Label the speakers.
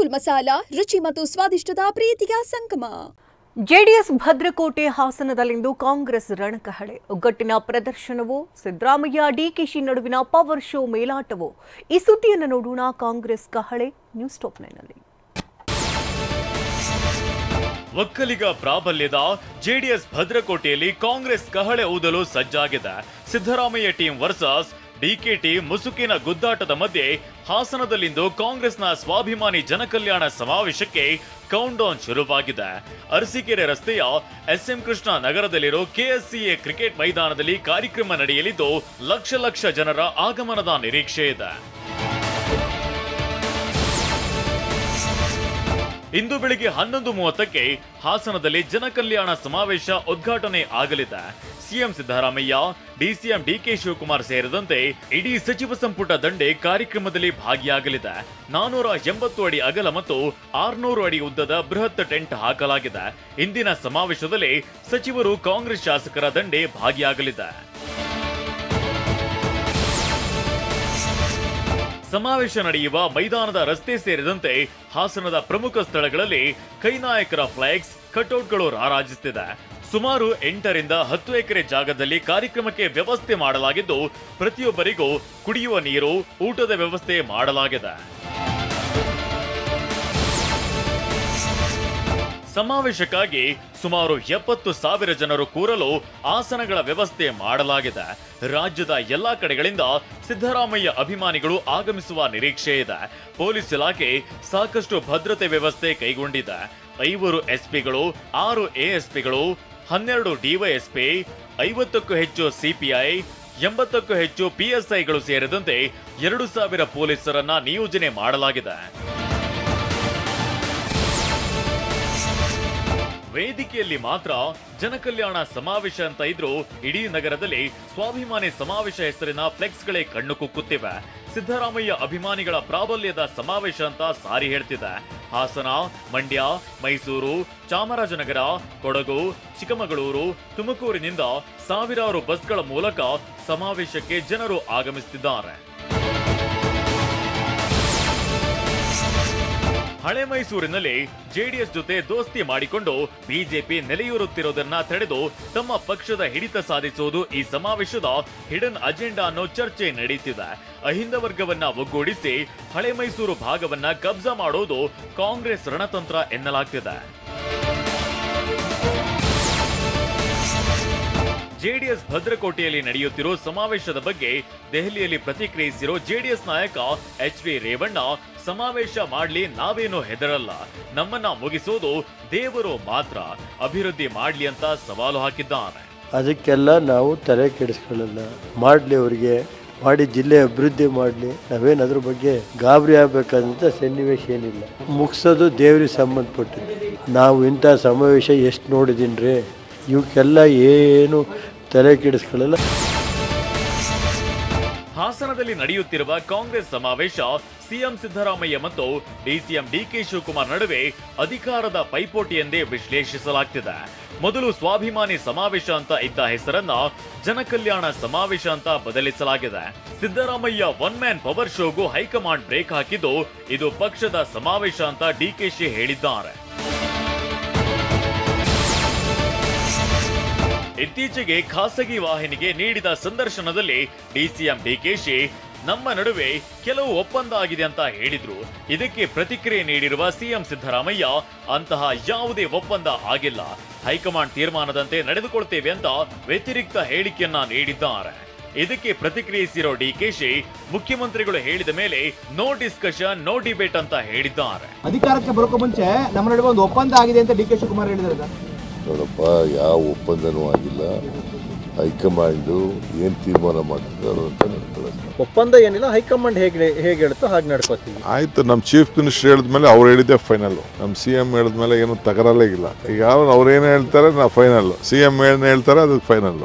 Speaker 1: ಗೋಕುಲ್ ಮಸಾಲಾ ರುಚಿ ಮತ್ತು ಸ್ವಾದಿಷ್ಟದ ಪ್ರೀತಿಯ ಸಂಗಮ.
Speaker 2: ಜೆಡಿಎಸ್ ಭದ್ರಕೋಟೆ ಹಾಸನದಲ್ಲಿಂದು ಕಾಂಗ್ರೆಸ್ ರಣಕಹಳೆ. ಒಗ್ಗಟ್ಟಿನ ಪ್ರದರ್ಶನವೋ ಸಿದ್ದರಾಮಯ್ಯ ಡಿಕೆಶಿ ನಡುವಿನ ಪವರ್ ಶೋ ಮೇಲಾಟವೋ? ಈ ಸುದ್ದಿಯನ್ನು ನೋಡೋಣ. ಕಾಂಗ್ರೆಸ್ ಕಹಳೆ ನ್ಯೂಸ್ ಟಾಪ್ 9ನಲ್ಲಿ.
Speaker 3: ಒಕ್ಕಲಿಗ ಪ್ರಾಬಲ್ಯದ ಜೆಡಿಎಸ್ ಭದ್ರಕೋಟೆಯಲ್ಲಿ ಕಾಂಗ್ರೆಸ್ ಕಹಳೆ ಊದಲು ಸಜ್ಜಾಗಿದೆ. Siddaramaiah team versus DK team ಮುಸುಕಿನ ಗುದ್ದಾಟದ ಮಧ್ಯೆ ಹಾಸನದಲ್ಲಿಂದು ಕಾಂಗ್ರೆಸ್ನ ಸ್ವಾಭಿಮಾನಿ ಜನಕಲ್ಯಾಣ ಸಮಾವೇಶಕ್ಕೆ ಕೌಂಟ್ ಡೌನ್ ಶುರುವಾಗಿದೆ. ಅರಸೀಕೆರೆ ರಸ್ತೆಯ ಎಸ್ಎಂ ಕೃಷ್ಣ ನಗರದಲ್ಲಿರೋ ಕೆಎಸ್ಸಿಎ ಕ್ರಿಕೆಟ್ ಮೈದಾನದಲ್ಲಿ ಕಾರ್ಯಕ್ರಮ ನಡೆಯಲಿದ್ದು ಲಕ್ಷ ಜನರ ಆಗಮನದ ನಿರೀಕ್ಷೆ ಇದೆ. ಇಂದು ಬೆಳಿಗ್ಗೆ 11:30ಕ್ಕೆ ಹಾಸನದಲ್ಲಿ ಜನಕಲ್ಯಾಣ ಸಮಾವೇಶ ಉದ್ಘಾಟನೆ ಆಗಲಿದೆ. CM Siddaramaiah, DCM DK Shivakumar ಸೇರಿದಂತೆ ಇಡೀ ಸಚಿವ ಸಂಪುಟ ದಂಡೆ ಕಾರ್ಯಕ್ರಮದಲ್ಲಿ ಭಾಗಿಯಾಗಲಿದೆ. 480 ಅಡಿ ಅಗಲ ಮತ್ತು 600 ಅಡಿ ಉದ್ದದ ಬೃಹತ್ ಟೆಂಟ್ ಹಾಕಲಾಗಿದೆ. ಇಂದಿನ ಸಮಾವೇಶದಲ್ಲಿ ಸಚಿವರು, ಕಾಂಗ್ರೆಸ್ ಶಾಸಕರ ದಂಡೆ ಭಾಗಿಯಾಗಲಿದೆ. ಸಮಾವೇಶ ನಡೆಯುವ ಮೈದಾನದ ರಸ್ತೆ ಸೇರಿದಂತೆ ಹಾಸನದ ಪ್ರಮುಖ ಸ್ಥಳಗಳಲ್ಲಿ ಕೈನಾಯಕರ ಫ್ಲಾಗ್ಸ್, ಕಟೌಟ್ಗಳು ರಾರಾಜಿಸುತ್ತಿದೆ. ಸುಮಾರು 8 ರಿಂದ 10 ಎಕರೆ ಜಾಗದಲ್ಲಿ ಕಾರ್ಯಕ್ರಮಕ್ಕೆ ವ್ಯವಸ್ಥೆ ಮಾಡಲಾಗಿದ್ದು ಪ್ರತಿಯೊಬ್ಬರಿಗೂ ಕುಡಿಯುವ ನೀರು, ಊಟದ ವ್ಯವಸ್ಥೆ ಮಾಡಲಾಗಿದೆ. ಸಮಾವೇಶಕ್ಕಾಗಿ ಸುಮಾರು 70,000 ಜನರು ಕೂರಲು ಆಸನಗಳ ವ್ಯವಸ್ಥೆ ಮಾಡಲಾಗಿದೆ. ರಾಜ್ಯದ ಎಲ್ಲಾ ಕಡೆಗಳಿಂದ ಸಿದ್ದರಾಮಯ್ಯ ಅಭಿಮಾನಿಗಳು ಆಗಮಿಸುವ ನಿರೀಕ್ಷೆ ಇದೆ. ಪೊಲೀಸ್ ಇಲಾಖೆ ಸಾಕಷ್ಟು ಭದ್ರತೆ ವ್ಯವಸ್ಥೆ ಕೈಗೊಂಡಿದೆ. 5 ಎಸ್ಪಿಗಳು, 6 ಎಎಸ್ಪಿಗಳು, 12 ಡಿವೈಎಸ್ಪಿ, 50ಕ್ಕೂ ಹೆಚ್ಚು ಸಿಪಿಐ, 80ಕ್ಕೂ ಹೆಚ್ಚು ಪಿಎಸ್ಐಗಳು ಸೇರಿದಂತೆ 2,000 ಪೊಲೀಸರನ್ನ ನಿಯೋಜನೆ ಮಾಡಲಾಗಿದೆ. ವೇದಿಕೆಯಲ್ಲಿ ಮಾತ್ರ ಜನಕಲ್ಯಾಣ ಸಮಾವೇಶ ಅಂತ ಇದ್ರೂ ಇಡೀ ನಗರದಲ್ಲಿ ಸ್ವಾಭಿಮಾನಿ ಸಮಾವೇಶ ಹೆಸರಿನ ಫ್ಲೆಕ್ಸ್ಗಳೇ ಕಣ್ಣು ಕುಕ್ಕುತ್ತಿವೆ. ಸಿದ್ದರಾಮಯ್ಯ ಅಭಿಮಾನಿಗಳ ಪ್ರಾಬಲ್ಯದ ಸಮಾವೇಶ ಅಂತ ಸಾರಿ ಹೇಳ್ತಿದೆ. ಹಾಸನ, ಮಂಡ್ಯ, ಮೈಸೂರು, ಚಾಮರಾಜನಗರ, ಕೊಡಗು, ಚಿಕ್ಕಮಗಳೂರು, ತುಮಕೂರಿನಿಂದ ಸಾವಿರಾರು ಬಸ್ಗಳ ಮೂಲಕ ಸಮಾವೇಶಕ್ಕೆ ಜನರು ಆಗಮಿಸುತ್ತಿದ್ದಾರೆ. ಹಳೆ ಮೈಸೂರಿನಲ್ಲಿ ಜೆಡಿಎಸ್ ಜೊತೆ ದೋಸ್ತಿ ಮಾಡಿಕೊಂಡು ಬಿಜೆಪಿ ನೆಲೆಯೂರುತ್ತಿರುವುದನ್ನ ತಡೆದು ತಮ್ಮ ಪಕ್ಷದ ಹಿಡಿತ ಸಾಧಿಸುವುದು ಈ ಸಮಾವೇಶದ ಹಿಡನ್ ಅಜೆಂಡಾ ಅನ್ನೋ ಚರ್ಚೆ ನಡೆಯುತ್ತಿದೆ. ಅಹಿಂದ ವರ್ಗವನ್ನ ಒಗ್ಗೂಡಿಸಿ ಹಳೆ ಮೈಸೂರು ಭಾಗವನ್ನ ಕಬ್ಜಾ ಮಾಡೋದು ಕಾಂಗ್ರೆಸ್ ರಣತಂತ್ರ ಎನ್ನಲಾಗ್ತಿದೆ. ಜೆಡಿಎಸ್ ಭದ್ರಕೋಟೆಯಲ್ಲಿ ನಡೆಯುತ್ತಿರೋ ಸಮಾವೇಶದ ಬಗ್ಗೆ ದೆಹಲಿಯಲ್ಲಿ ಪ್ರತಿಕ್ರಿಯಿಸಿರೋ ಜೆಡಿಎಸ್ ನಾಯಕ ಎಚ್.ಡಿ. ರೇವಣ್ಣ, ಸಮಾವೇಶ ಮಾಡ್ಲಿ, ನಾವೇನು ಹೆದರಲ್ಲ, ನಮ್ಮನ್ನ ಮುಗಿಸೋದು ದೇವರು ಮಾತ್ರ, ಅಭಿವೃದ್ಧಿ ಮಾಡ್ಲಿ ಅಂತ ಸವಾಲು ಹಾಕಿದ್ದಾರೆ.
Speaker 4: ಅದಕ್ಕೆಲ್ಲ ನಾವು ತಲೆ ಕೆಡಿಸ್ಕೊಳ್ಳಲ್ಲ, ಮಾಡ್ಲಿ, ಅವರಿಗೆ ಮಾಡಿ ಜಿಲ್ಲೆ ಅಭಿವೃದ್ಧಿ ಮಾಡಲಿ, ನಾವೇನು ಅದ್ರ ಬಗ್ಗೆ ಗಾಬರಿ ಆಗಬೇಕಾದಂಥ ಸನ್ನಿವೇಶ ಏನಿಲ್ಲ. ಮುಗಿಸೋದು ದೇವ್ರಿಗೆ ಸಂಬಂಧಪಟ್ಟಿದ್ದು. ನಾವು ಇಂಥ ಸಮಾವೇಶ ಎಷ್ಟು ನೋಡಿದೀನಿ ರೀ, ಇವಕ್ಕೆಲ್ಲ ಏನು ತಲೆ ಕೆಡಿಸ್ಕೊಳ್ಳಲ್ಲ.
Speaker 3: ಹಾಸನದಲ್ಲಿ ನಡೆಯುತ್ತಿರುವ ಕಾಂಗ್ರೆಸ್ ಸಮಾವೇಶ ಸಿಎಂ ಸಿದ್ದರಾಮಯ್ಯ ಮತ್ತು ಡಿಸಿಎಂ ಡಿಕೆ ಶಿವಕುಮಾರ್ ನಡುವೆ ಅಧಿಕಾರದ ಪೈಪೋಟಿ ಎಂದೇ ವಿಶ್ಲೇಷಿಸಲಾಗ್ತಿದೆ. ಮೊದಲು ಸ್ವಾಭಿಮಾನಿ ಸಮಾವೇಶ ಅಂತ ಇದ್ದ ಹೆಸರನ್ನ ಜನಕಲ್ಯಾಣ ಸಮಾವೇಶ ಅಂತ ಬದಲಿಸಲಾಗಿದೆ. ಸಿದ್ದರಾಮಯ್ಯ ಒನ್ ಮ್ಯಾನ್ ಪವರ್ ಶೋಗೂ ಹೈಕಮಾಂಡ್ ಬ್ರೇಕ್ ಹಾಕಿದ್ದು ಇದು ಪಕ್ಷದ ಸಮಾವೇಶ ಅಂತ ಡಿಕೆಶಿ ಹೇಳಿದ್ದಾರೆ. ಇತ್ತೀಚೆಗೆ ಖಾಸಗಿ ವಾಹಿನಿಗೆ ನೀಡಿದ ಸಂದರ್ಶನದಲ್ಲಿ ಡಿಸಿಎಂ ಡಿಕೆಶಿ ನಮ್ಮ ನಡುವೆ ಕೆಲವು ಒಪ್ಪಂದ ಆಗಿದೆ ಅಂತ ಹೇಳಿದ್ರು. ಇದಕ್ಕೆ ಪ್ರತಿಕ್ರಿಯೆ ನೀಡಿರುವ ಸಿಎಂ ಸಿದ್ದರಾಮಯ್ಯ, ಅಂತಹ ಯಾವುದೇ ಒಪ್ಪಂದ ಆಗಿಲ್ಲ, ಹೈಕಮಾಂಡ್ ತೀರ್ಮಾನದಂತೆ ನಡೆದುಕೊಳ್ತೇವೆ ಅಂತ ವ್ಯತಿರಿಕ್ತ ಹೇಳಿಕೆಯನ್ನ ನೀಡಿದ್ದಾರೆ. ಇದಕ್ಕೆ ಪ್ರತಿಕ್ರಿಯಿಸಿರೋ ಡಿಕೆಶಿ, ಮುಖ್ಯಮಂತ್ರಿಗಳು ಹೇಳಿದ ಮೇಲೆ ನೋ ಡಿಸ್ಕಷನ್, ನೋ ಡಿಬೇಟ್ ಅಂತ ಹೇಳಿದ್ದಾರೆ.
Speaker 5: ಅಧಿಕಾರಕ್ಕೆ ಬರೋಕೆ ಮುಂಚೆ ನಮ್ಮ ನಡುವೆ ಒಂದು ಒಪ್ಪಂದ ಆಗಿದೆ ಅಂತ ಡಿಕೆ ಶಿವಕುಮಾರ್ ಹೇಳಿದ್ದಾರೆ.
Speaker 6: ನೋಡಪ್ಪ, ಯಾವ ಒಪ್ಪಂದನೂ ಆಗಿಲ್ಲ. ಹೈಕಮಾಂಡು ಏನು ತೀರ್ಮಾನ ಮಾಡ್ತಿದ್ದಾರೋ ಅಂತ ನಡ್ಕೊಳ್ಳೋದು.
Speaker 7: ಒಪ್ಪಂದ ಏನಿಲ್ಲ, ಹೈಕಮಾಂಡ್ ಹೇಗೆ ಹೇಳುತ್ತೋ ಹಾಗೆ ನಡ್ಕೋತೀವಿ.
Speaker 6: ಆಯ್ತು, ನಮ್ಮ ಚೀಫ್ ಮಿನಿಸ್ಟರ್ ಹೇಳಿದ್ಮೇಲೆ ಅವ್ರು ಹೇಳಿದ್ದೆ ಫೈನಲ್. ನಮ್ಮ CM ಹೇಳಿದ್ಮೇಲೆ ಏನು ತಕರಾರೇ ಇಲ್ಲ. ಈಗ ಅವ್ರೇನು ಹೇಳ್ತಾರೆ ನಾವು ಫೈನಲ್, CM ಏನು ಹೇಳ್ತಾರೆ ಅದು ಫೈನಲ್.